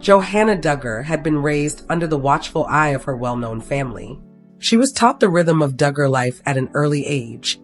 Johannah Duggar had been raised under the watchful eye of her well-known family. She was taught the rhythm of Duggar life at an early age.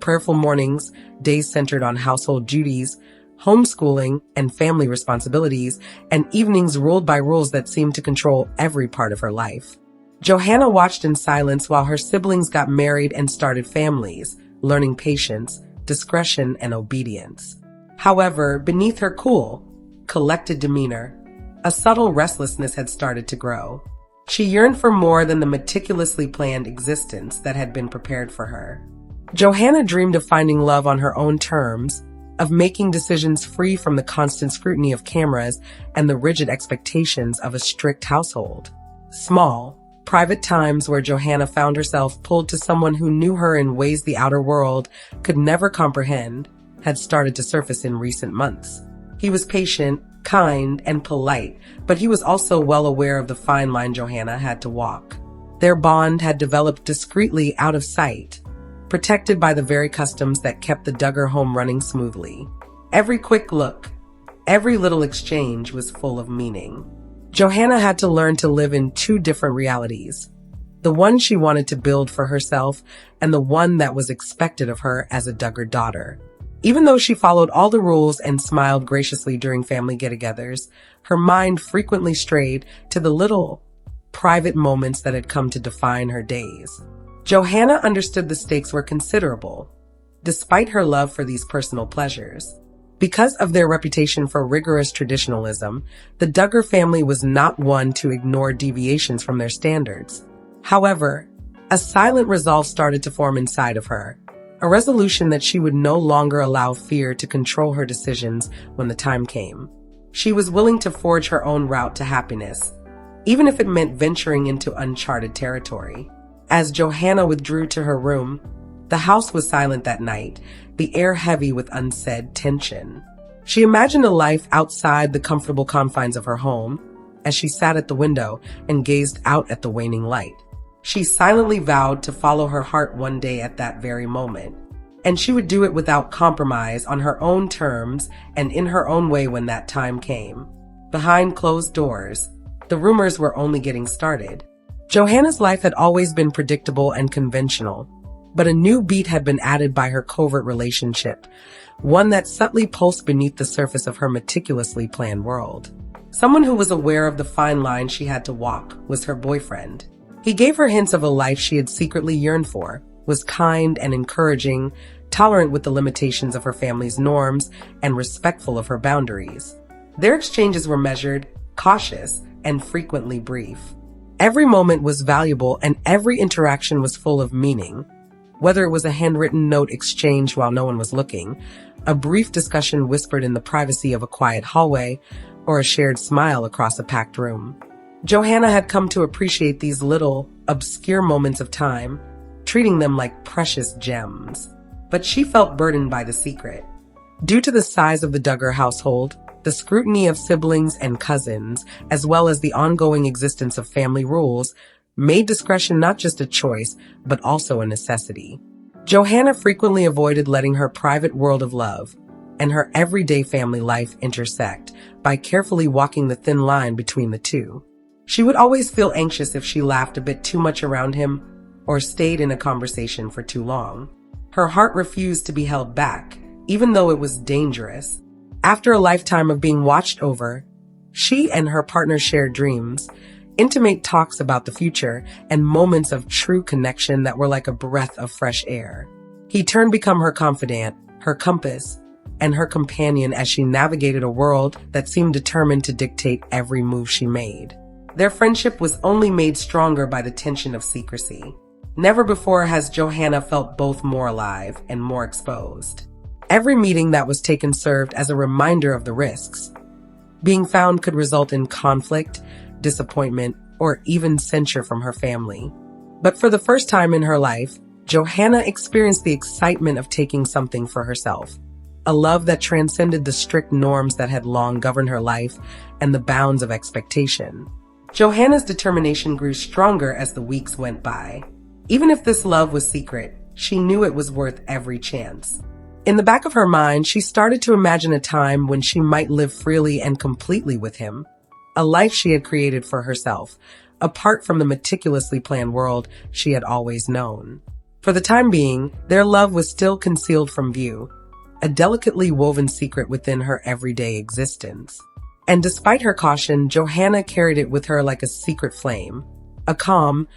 Prayerful mornings, days centered on household duties, homeschooling and family responsibilities, and evenings ruled by rules that seemed to control every part of her life. Johannah watched in silence while her siblings got married and started families, learning patience, discretion, and obedience. However, beneath her cool, collected demeanor, a subtle restlessness had started to grow. She yearned for more than the meticulously planned existence that had been prepared for her. Johannah dreamed of finding love on her own terms, of making decisions free from the constant scrutiny of cameras and the rigid expectations of a strict household. Small, private times where Johannah found herself pulled to someone who knew her in ways the outer world could never comprehend had started to surface in recent months. He was patient, kind, and polite, but he was also well aware of the fine line Johannah had to walk. Their bond had developed discreetly out of sight, protected by the very customs that kept the Duggar home running smoothly. Every quick look, every little exchange was full of meaning. Johannah had to learn to live in two different realities, the one she wanted to build for herself and the one that was expected of her as a Duggar daughter. Even though she followed all the rules and smiled graciously during family get-togethers, her mind frequently strayed to the little, private moments that had come to define her days. Johannah understood the stakes were considerable, despite her love for these personal pleasures. Because of their reputation for rigorous traditionalism, the Duggar family was not one to ignore deviations from their standards. However, a silent resolve started to form inside of her, a resolution that she would no longer allow fear to control her decisions when the time came. She was willing to forge her own route to happiness, even if it meant venturing into uncharted territory. As Johannah withdrew to her room, the house was silent that night, the air heavy with unsaid tension. She imagined a life outside the comfortable confines of her home as she sat at the window and gazed out at the waning light. She silently vowed to follow her heart one day at that very moment, and she would do it without compromise, on her own terms and in her own way when that time came. Behind closed doors, the rumors were only getting started. Johannah's life had always been predictable and conventional, but a new beat had been added by her covert relationship, one that subtly pulsed beneath the surface of her meticulously planned world. Someone who was aware of the fine line she had to walk was her boyfriend. He gave her hints of a life she had secretly yearned for, was kind and encouraging, tolerant with the limitations of her family's norms, and respectful of her boundaries. Their exchanges were measured, cautious, and frequently brief. Every moment was valuable and every interaction was full of meaning. Whether it was a handwritten note exchanged while no one was looking, a brief discussion whispered in the privacy of a quiet hallway, or a shared smile across a packed room. Johannah had come to appreciate these little, obscure moments of time, treating them like precious gems. But she felt burdened by the secret. Due to the size of the Duggar household, the scrutiny of siblings and cousins, as well as the ongoing existence of family rules, made discretion not just a choice, but also a necessity. Johannah frequently avoided letting her private world of love and her everyday family life intersect by carefully walking the thin line between the two. She would always feel anxious if she laughed a bit too much around him or stayed in a conversation for too long. Her heart refused to be held back, even though it was dangerous. After a lifetime of being watched over, she and her partner shared dreams, intimate talks about the future, and moments of true connection that were like a breath of fresh air. He turned to become her confidant, her compass, and her companion as she navigated a world that seemed determined to dictate every move she made. Their friendship was only made stronger by the tension of secrecy. Never before has Johannah felt both more alive and more exposed. Every meeting that was taken served as a reminder of the risks. Being found could result in conflict, disappointment, or even censure from her family. But for the first time in her life, Johannah experienced the excitement of taking something for herself. A love that transcended the strict norms that had long governed her life and the bounds of expectation. Johannah's determination grew stronger as the weeks went by. Even if this love was secret, she knew it was worth every chance. In the back of her mind, she started to imagine a time when she might live freely and completely with him. a life she had created for herself, apart from the meticulously planned world she had always known. For the time being, their love was still concealed from view, a delicately woven secret within her everyday existence. And despite her caution, Johannah carried it with her like a secret flame, a calm,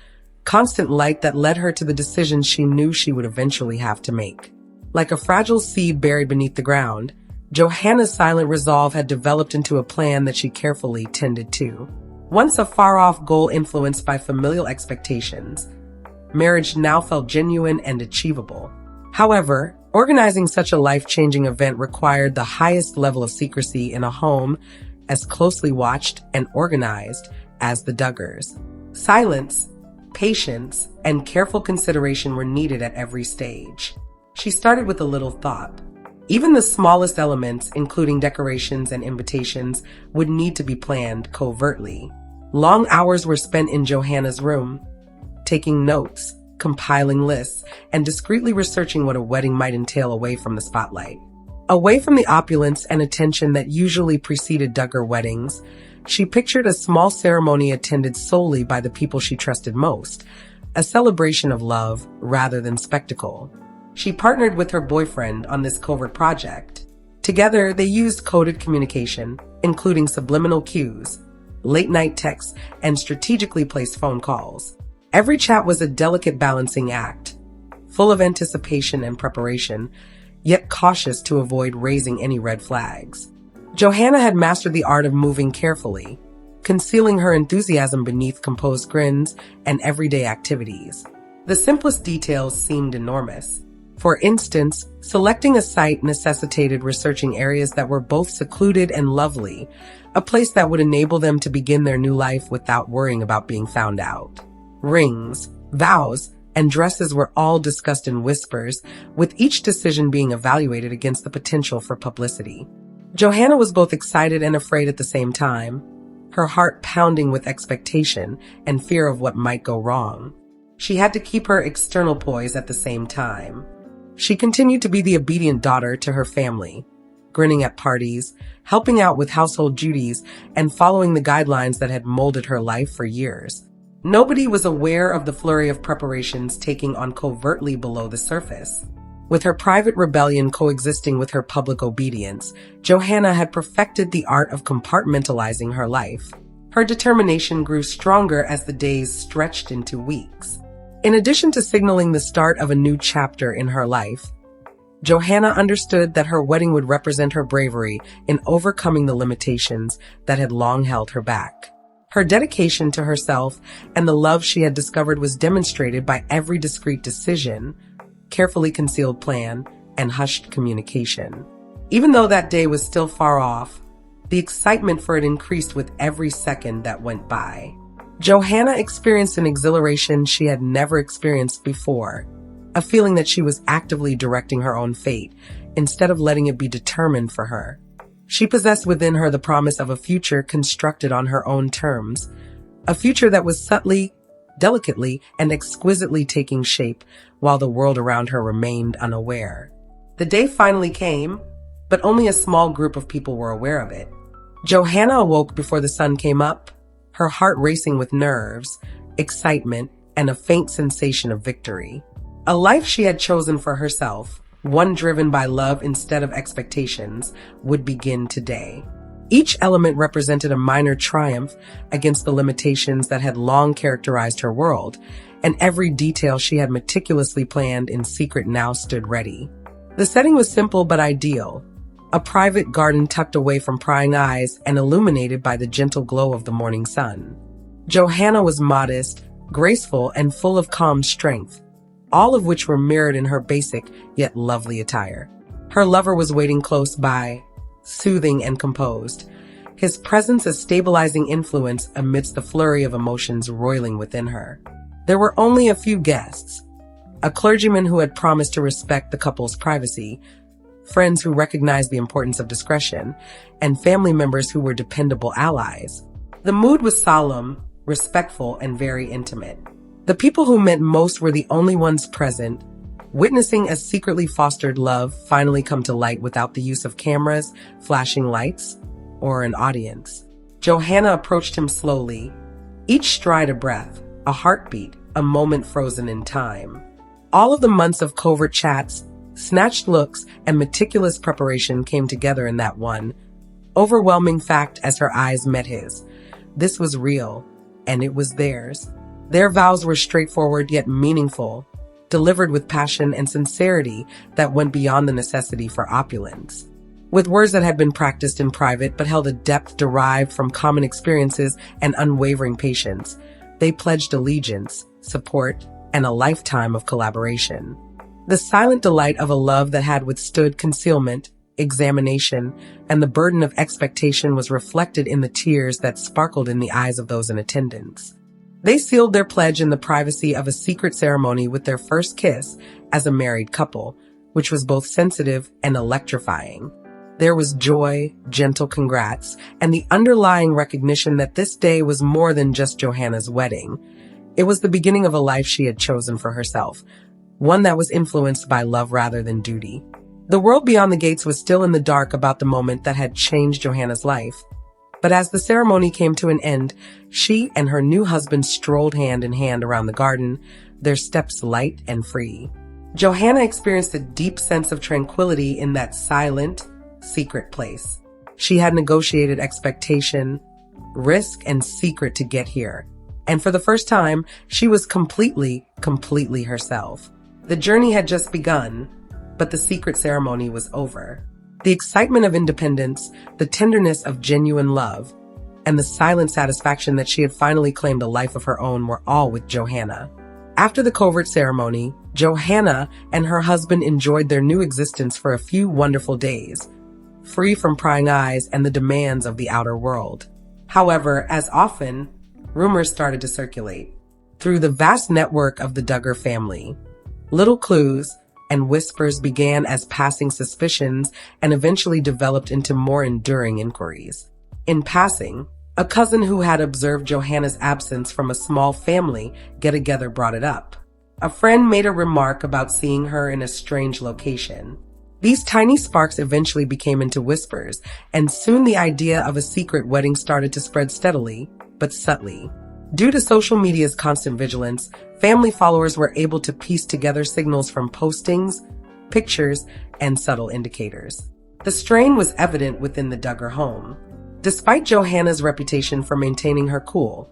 constant light that led her to the decisions she knew she would eventually have to make. Like a fragile seed buried beneath the ground, Johannah's silent resolve had developed into a plan that she carefully tended to. Once a far-off goal influenced by familial expectations, marriage now felt genuine and achievable. However, organizing such a life-changing event required the highest level of secrecy in a home as closely watched and organized as the Duggars. Silence, patience, and careful consideration were needed at every stage. She started with a little thought. Even the smallest elements, including decorations and invitations, would need to be planned covertly. Long hours were spent in Johannah's room, taking notes, compiling lists, and discreetly researching what a wedding might entail away from the spotlight. Away from the opulence and attention that usually preceded Duggar weddings, she pictured a small ceremony attended solely by the people she trusted most, a celebration of love rather than spectacle. She partnered with her boyfriend on this covert project. Together, they used coded communication, including subliminal cues, late-night texts, and strategically placed phone calls. Every chat was a delicate balancing act, full of anticipation and preparation, yet cautious to avoid raising any red flags. Johannah had mastered the art of moving carefully, concealing her enthusiasm beneath composed grins and everyday activities. The simplest details seemed enormous. For instance, selecting a site necessitated researching areas that were both secluded and lovely, a place that would enable them to begin their new life without worrying about being found out. Rings, vows, and dresses were all discussed in whispers, with each decision being evaluated against the potential for publicity. Johannah was both excited and afraid at the same time, her heart pounding with expectation and fear of what might go wrong. She had to keep her external poise at the same time. She continued to be the obedient daughter to her family, grinning at parties, helping out with household duties, and following the guidelines that had molded her life for years. Nobody was aware of the flurry of preparations taking on covertly below the surface. With her private rebellion coexisting with her public obedience, Johannah had perfected the art of compartmentalizing her life. Her determination grew stronger as the days stretched into weeks. In addition to signaling the start of a new chapter in her life, Johannah understood that her wedding would represent her bravery in overcoming the limitations that had long held her back. Her dedication to herself and the love she had discovered was demonstrated by every discreet decision, carefully concealed plan, and hushed communication. Even though that day was still far off, the excitement for it increased with every second that went by. Johannah experienced an exhilaration she had never experienced before, a feeling that she was actively directing her own fate instead of letting it be determined for her. She possessed within her the promise of a future constructed on her own terms, a future that was subtly, delicately, and exquisitely taking shape while the world around her remained unaware. The day finally came, but only a small group of people were aware of it. Johannah awoke before the sun came up, her heart racing with nerves, excitement, and a faint sensation of victory. A life she had chosen for herself, one driven by love instead of expectations, would begin today. Each element represented a minor triumph against the limitations that had long characterized her world, and every detail she had meticulously planned in secret now stood ready. The setting was simple but ideal. A private garden tucked away from prying eyes and illuminated by the gentle glow of the morning sun. Johannah was modest, graceful, and full of calm strength, all of which were mirrored in her basic yet lovely attire. Her lover was waiting close by, soothing and composed, his presence a stabilizing influence amidst the flurry of emotions roiling within her. There were only a few guests, a clergyman who had promised to respect the couple's privacy, friends who recognized the importance of discretion, and family members who were dependable allies. The mood was solemn, respectful, and very intimate. The people who meant most were the only ones present, witnessing a secretly fostered love finally come to light without the use of cameras, flashing lights, or an audience. Johannah approached him slowly, each stride a breath, a heartbeat, a moment frozen in time. All of the months of covert chats, snatched looks, and meticulous preparation came together in that one overwhelming fact as her eyes met his. This was real, and it was theirs. Their vows were straightforward yet meaningful, delivered with passion and sincerity that went beyond the necessity for opulence. With words that had been practiced in private but held a depth derived from common experiences and unwavering patience, they pledged allegiance, support, and a lifetime of collaboration. The silent delight of a love that had withstood concealment, examination, and the burden of expectation was reflected in the tears that sparkled in the eyes of those in attendance. They sealed their pledge in the privacy of a secret ceremony with their first kiss as a married couple, which was both sensitive and electrifying. There was joy, gentle congrats, and the underlying recognition that this day was more than just Johannah's wedding. It was the beginning of a life she had chosen for herself, one that was influenced by love rather than duty. The world beyond the gates was still in the dark about the moment that had changed Johannah's life. But as the ceremony came to an end, she and her new husband strolled hand in hand around the garden, their steps light and free. Johannah experienced a deep sense of tranquility in that silent, secret place. She had negotiated expectation, risk, and secret to get here. And for the first time, she was completely herself. The journey had just begun, but the secret ceremony was over. The excitement of independence, the tenderness of genuine love, and the silent satisfaction that she had finally claimed a life of her own were all with Johannah. After the covert ceremony, Johannah and her husband enjoyed their new existence for a few wonderful days, free from prying eyes and the demands of the outer world. However, as often, rumors started to circulate. Through the vast network of the Duggar family, little clues and whispers began as passing suspicions and eventually developed into more enduring inquiries. In passing, a cousin who had observed Johannah's absence from a small family get-together brought it up. A friend made a remark about seeing her in a strange location. These tiny sparks eventually became into whispers, and soon the idea of a secret wedding started to spread steadily, but subtly. Due to social media's constant vigilance, family followers were able to piece together signals from postings, pictures, and subtle indicators. The strain was evident within the Duggar home. Despite Johannah's reputation for maintaining her cool,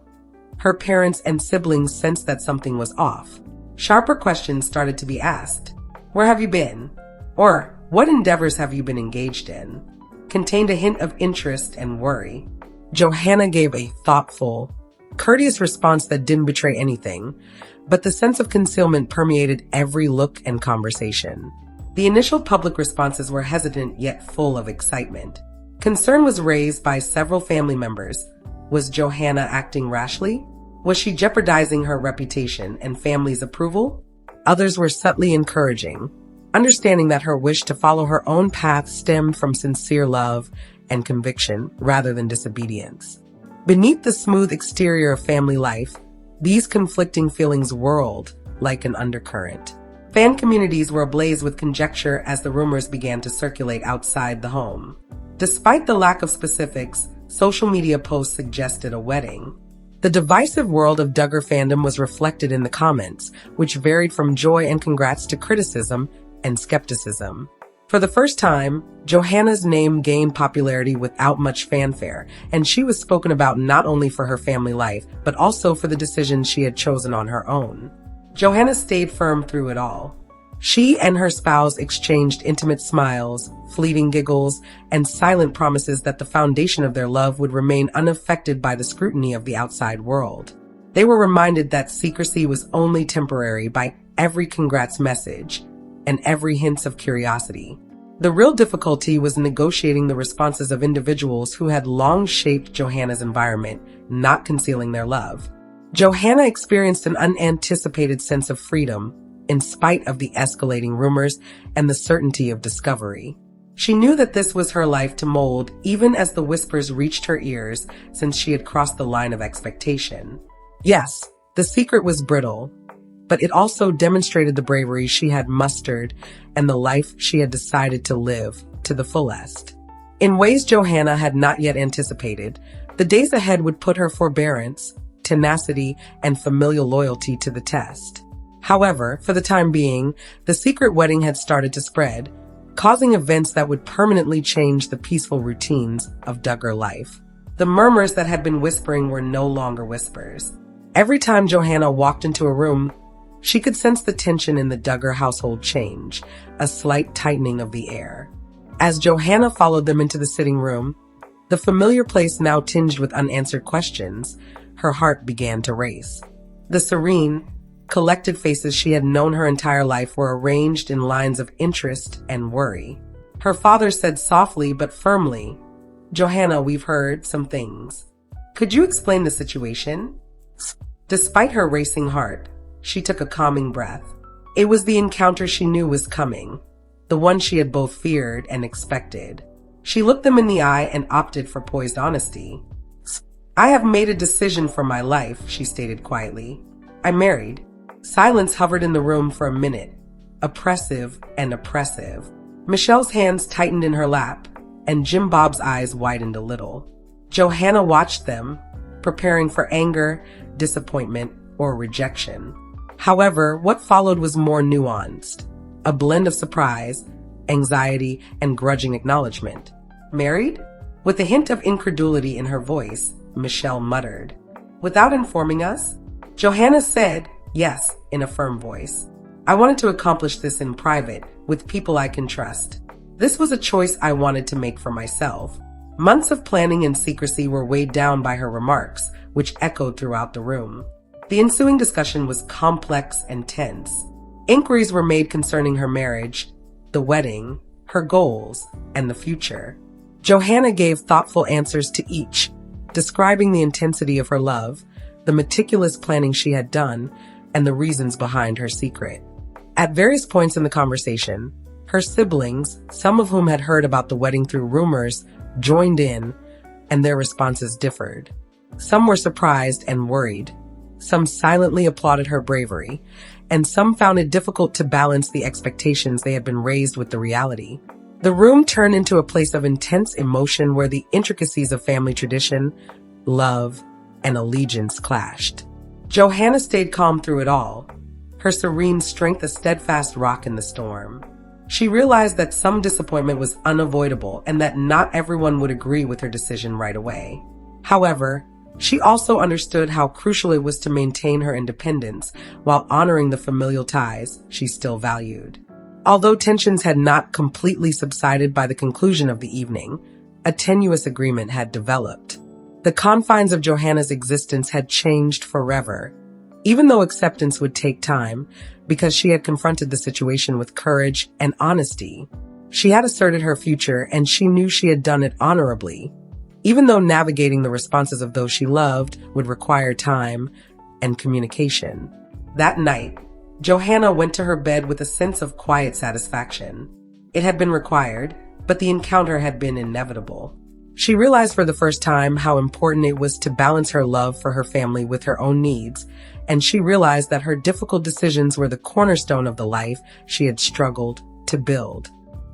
her parents and siblings sensed that something was off. Sharper questions started to be asked. "Where have you been?" Or, "What endeavors have you been engaged in?" contained a hint of interest and worry. Johannah gave a thoughtful, courteous response that didn't betray anything, but the sense of concealment permeated every look and conversation. The initial public responses were hesitant yet full of excitement. Concern was raised by several family members. Was Johannah acting rashly? Was she jeopardizing her reputation and family's approval? Others were subtly encouraging, understanding that her wish to follow her own path stemmed from sincere love and conviction rather than disobedience. Beneath the smooth exterior of family life, these conflicting feelings whirled like an undercurrent. Fan communities were ablaze with conjecture as the rumors began to circulate outside the home. Despite the lack of specifics, social media posts suggested a wedding. The divisive world of Duggar fandom was reflected in the comments, which varied from joy and congrats to criticism and skepticism. For the first time, Johannah's name gained popularity without much fanfare, and she was spoken about not only for her family life, but also for the decisions she had chosen on her own. Johannah stayed firm through it all. She and her spouse exchanged intimate smiles, fleeting giggles, and silent promises that the foundation of their love would remain unaffected by the scrutiny of the outside world. They were reminded that secrecy was only temporary by every congrats message and every hint of curiosity. The real difficulty was negotiating the responses of individuals who had long shaped Johannah's environment, not concealing their love. Johannah experienced an unanticipated sense of freedom, in spite of the escalating rumors and the certainty of discovery. She knew that this was her life to mold, even as the whispers reached her ears, since she had crossed the line of expectation. Yes, the secret was brittle, but it also demonstrated the bravery she had mustered and the life she had decided to live to the fullest. In ways Johannah had not yet anticipated, The days ahead would put her forbearance, tenacity, and familial loyalty to the test. However, for the time being, the secret wedding had started to spread, causing events that would permanently change the peaceful routines of Duggar life. The murmurs that had been whispering were no longer whispers. Every time Johannah walked into a room, she could sense the tension in the Duggar household change, a slight tightening of the air. As Johannah followed them into the sitting room, the familiar place now tinged with unanswered questions, her heart began to race. The serene, collected faces she had known her entire life were arranged in lines of interest and worry. Her father said softly but firmly, "Johannah, we've heard some things. Could you explain the situation?" Despite her racing heart, she took a calming breath. It was the encounter she knew was coming, the one she had both feared and expected. She looked them in the eye and opted for poised honesty. "I have made a decision for my life," she stated quietly. "I'm married." Silence hovered in the room for a minute, oppressive and oppressive. Michelle's hands tightened in her lap, and Jim Bob's eyes widened a little. Johannah watched them, preparing for anger, disappointment, or rejection. However, what followed was more nuanced, a blend of surprise, anxiety, and grudging acknowledgement. "Married?" With a hint of incredulity in her voice, Michelle muttered. "Without informing us?" Johannah said, "Yes," in a firm voice. "I wanted to accomplish this in private, with people I can trust. This was a choice I wanted to make for myself." Months of planning and secrecy were weighed down by her remarks, which echoed throughout the room. The ensuing discussion was complex and tense. Inquiries were made concerning her marriage, the wedding, her goals, and the future. Johannah gave thoughtful answers to each, describing the intensity of her love, the meticulous planning she had done, and the reasons behind her secret. At various points in the conversation, her siblings, some of whom had heard about the wedding through rumors, joined in, and their responses differed. Some were surprised and worried. Some silently applauded her bravery, and some found it difficult to balance the expectations they had been raised with the reality. The room turned into a place of intense emotion where the intricacies of family tradition, love, and allegiance clashed. Johannah stayed calm through it all, her serene strength a steadfast rock in the storm. She realized that some disappointment was unavoidable and that not everyone would agree with her decision right away. However, she also understood how crucial it was to maintain her independence while honoring the familial ties she still valued. Although tensions had not completely subsided by the conclusion of the evening, a tenuous agreement had developed. The confines of Johannah's existence had changed forever. Even though acceptance would take time, because she had confronted the situation with courage and honesty, she had asserted her future and she knew she had done it honorably. Even though navigating the responses of those she loved would require time and communication. That night, Johannah went to her bed with a sense of quiet satisfaction. It had been required, but the encounter had been inevitable. She realized for the first time how important it was to balance her love for her family with her own needs, and she realized that her difficult decisions were the cornerstone of the life she had struggled to build.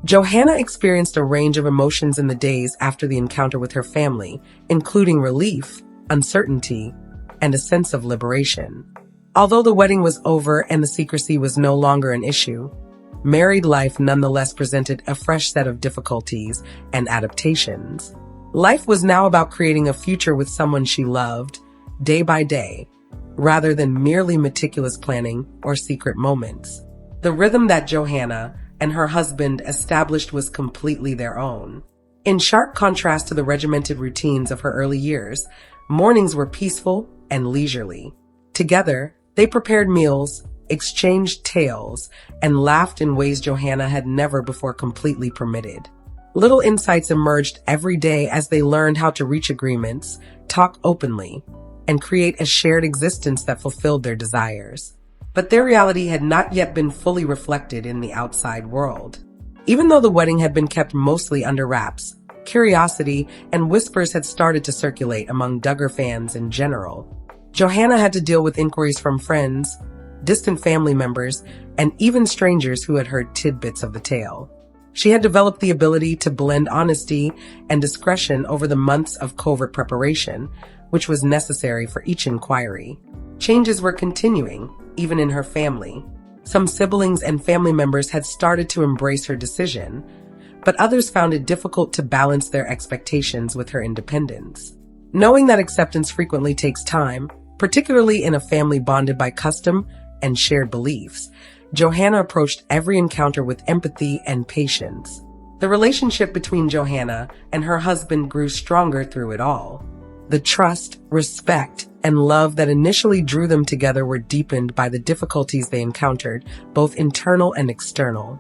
Johannah experienced a range of emotions in the days after the encounter with her family, including relief, uncertainty, and a sense of liberation. Although the wedding was over and the secrecy was no longer an issue, married life nonetheless presented a fresh set of difficulties and adaptations. Life was now about creating a future with someone she loved, day by day, rather than merely meticulous planning or secret moments. The rhythm that Johannah and her husband established was completely their own. In sharp contrast to the regimented routines of her early years, mornings were peaceful and leisurely. Together, they prepared meals, exchanged tales, and laughed in ways Johannah had never before completely permitted. Little insights emerged every day as they learned how to reach agreements, talk openly, and create a shared existence that fulfilled their desires. But their reality had not yet been fully reflected in the outside world. Even though the wedding had been kept mostly under wraps, curiosity and whispers had started to circulate among Duggar fans in general. Johannah had to deal with inquiries from friends, distant family members, and even strangers who had heard tidbits of the tale. She had developed the ability to blend honesty and discretion over the months of covert preparation, which was necessary for each inquiry. Changes were continuing, even in her family. Some siblings and family members had started to embrace her decision, but others found it difficult to balance their expectations with her independence. Knowing that acceptance frequently takes time, particularly in a family bonded by custom and shared beliefs, Johannah approached every encounter with empathy and patience. The relationship between Johannah and her husband grew stronger through it all. The trust, respect, and love that initially drew them together were deepened by the difficulties they encountered, both internal and external.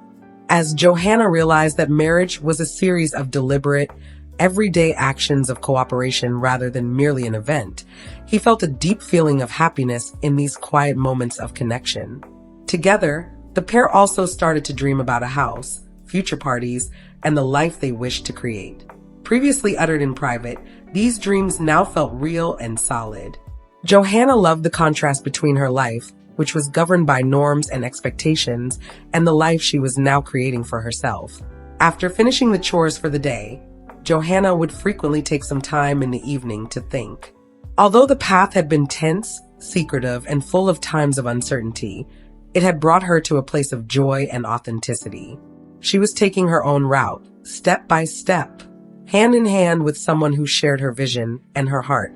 As Johannah realized that marriage was a series of deliberate, everyday actions of cooperation rather than merely an event, he felt a deep feeling of happiness in these quiet moments of connection. Together, the pair also started to dream about a house, future parties, and the life they wished to create. Previously uttered in private, these dreams now felt real and solid. Johannah loved the contrast between her life, which was governed by norms and expectations, and the life she was now creating for herself. After finishing the chores for the day, Johannah would frequently take some time in the evening to think. Although the path had been tense, secretive, and full of times of uncertainty, it had brought her to a place of joy and authenticity. She was taking her own route, step by step, hand in hand with someone who shared her vision and her heart,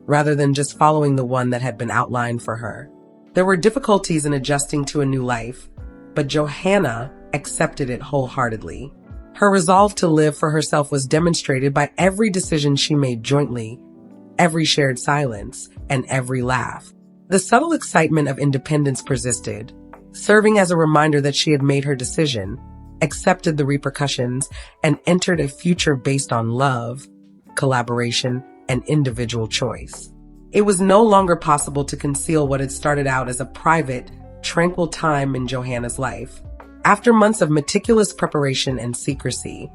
rather than just following the one that had been outlined for her. There were difficulties in adjusting to a new life, but Johannah accepted it wholeheartedly. Her resolve to live for herself was demonstrated by every decision she made jointly, every shared silence, and every laugh. The subtle excitement of independence persisted, serving as a reminder that she had made her decision, accepted the repercussions, and entered a future based on love, collaboration, and individual choice. It was no longer possible to conceal what had started out as a private, tranquil time in Johannah's life. After months of meticulous preparation and secrecy,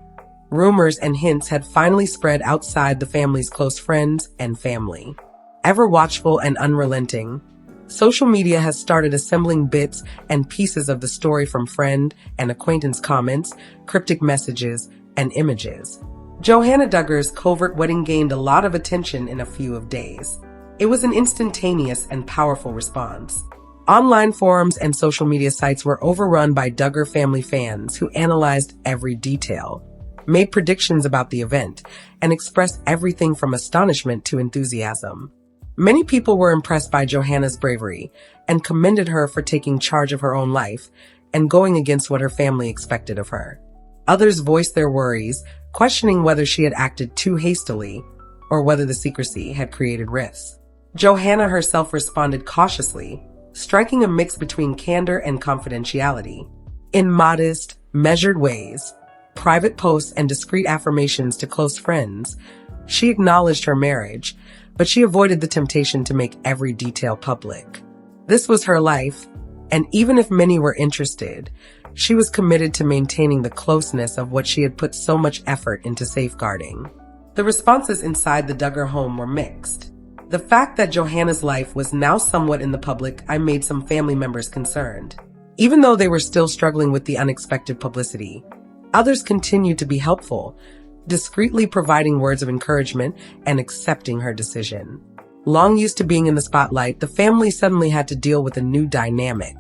rumors and hints had finally spread outside the family's close friends and family. Ever watchful and unrelenting, social media has started assembling bits and pieces of the story from friend and acquaintance comments, cryptic messages, and images. Johannah Duggar's covert wedding gained a lot of attention in a few days. It was an instantaneous and powerful response. Online forums and social media sites were overrun by Duggar family fans who analyzed every detail, made predictions about the event, and expressed everything from astonishment to enthusiasm. Many people were impressed by Johannah's bravery and commended her for taking charge of her own life and going against what her family expected of her. Others voiced their worries, questioning whether she had acted too hastily or whether the secrecy had created risks. Johannah herself responded cautiously, striking a mix between candor and confidentiality. In modest, measured ways, private posts and discreet affirmations to close friends, she acknowledged her marriage, but she avoided the temptation to make every detail public. This was her life, and even if many were interested, she was committed to maintaining the closeness of what she had put so much effort into safeguarding. The responses inside the Duggar home were mixed. The fact that Johannah's life was now somewhat in the public made some family members concerned. Even though they were still struggling with the unexpected publicity, others continued to be helpful, discreetly providing words of encouragement and accepting her decision. Long used to being in the spotlight, the family suddenly had to deal with a new dynamic.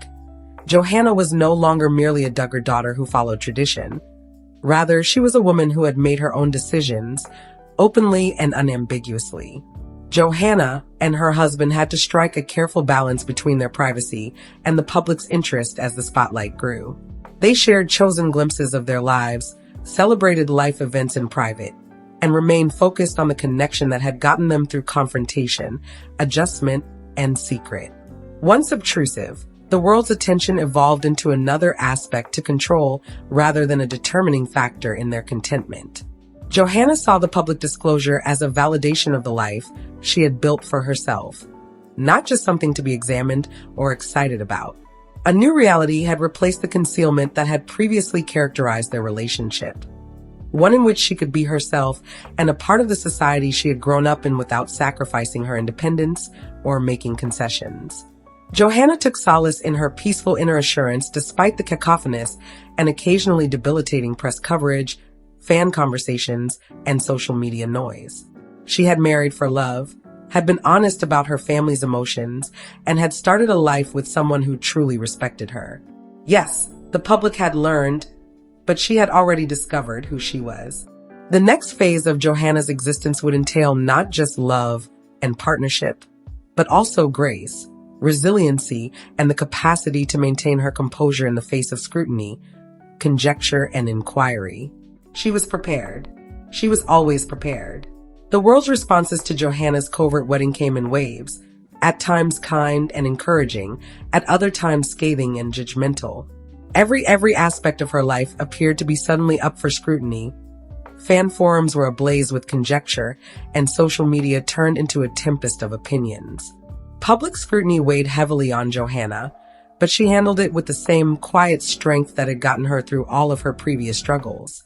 Johannah was no longer merely a Duggar daughter who followed tradition. Rather, she was a woman who had made her own decisions, openly and unambiguously. Johannah and her husband had to strike a careful balance between their privacy and the public's interest as the spotlight grew. They shared chosen glimpses of their lives, celebrated life events in private, and remained focused on the connection that had gotten them through confrontation, adjustment, and secret. Once obtrusive, the world's attention evolved into another aspect to control rather than a determining factor in their contentment. Johannah saw the public disclosure as a validation of the life she had built for herself, not just something to be examined or excited about. A new reality had replaced the concealment that had previously characterized their relationship, one in which she could be herself and a part of the society she had grown up in without sacrificing her independence or making concessions. Johannah took solace in her peaceful inner assurance despite the cacophonous and occasionally debilitating press coverage, fan conversations, and social media noise. She had married for love, had been honest about her family's emotions, and had started a life with someone who truly respected her. Yes, the public had learned, but she had already discovered who she was. The next phase of Johannah's existence would entail not just love and partnership, but also grace, resiliency, and the capacity to maintain her composure in the face of scrutiny, conjecture, and inquiry. She was prepared. She was always prepared. The world's responses to Johannah's covert wedding came in waves, at times kind and encouraging, at other times scathing and judgmental. Every aspect of her life appeared to be suddenly up for scrutiny. Fan forums were ablaze with conjecture, and social media turned into a tempest of opinions. Public scrutiny weighed heavily on Johannah, but she handled it with the same quiet strength that had gotten her through all of her previous struggles.